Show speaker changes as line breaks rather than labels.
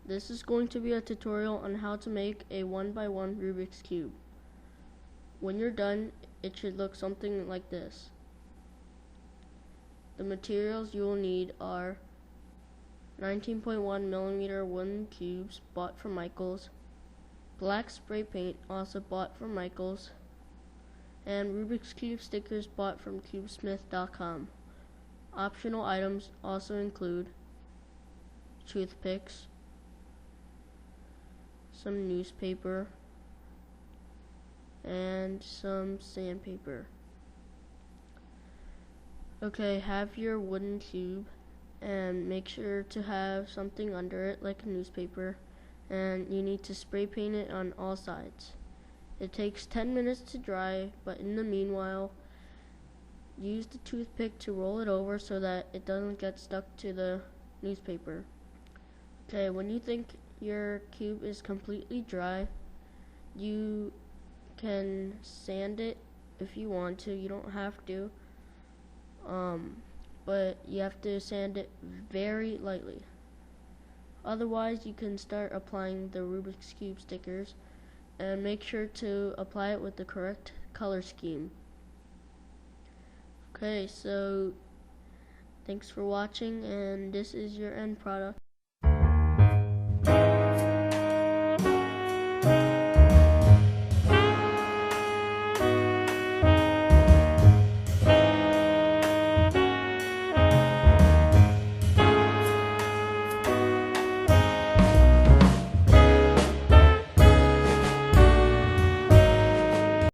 This is going to be a tutorial on how to make a 1x1 Rubik's Cube. When you're done, it should look something like this. The materials you will need are 19.1mm wooden cubes bought from Michaels, black spray paint also bought from Michaels, and Rubik's Cube stickers bought from cubesmith.com. Optional items also include toothpicks, some newspaper, and some sandpaper. Okay, have your wooden cube and make sure to have something under it like a newspaper, and you need to spray paint it on all sides. It takes 10 minutes to dry, but in the meanwhile, use the toothpick to roll it over so that it doesn't get stuck to the newspaper. Okay, when you think your cube is completely dry, you can sand it if you want to. You don't have to, but you have to sand it very lightly. Otherwise, you can start applying the Rubik's Cube stickers, and make sure to apply it with the correct color scheme. Okay, so thanks for watching, and this is your end product.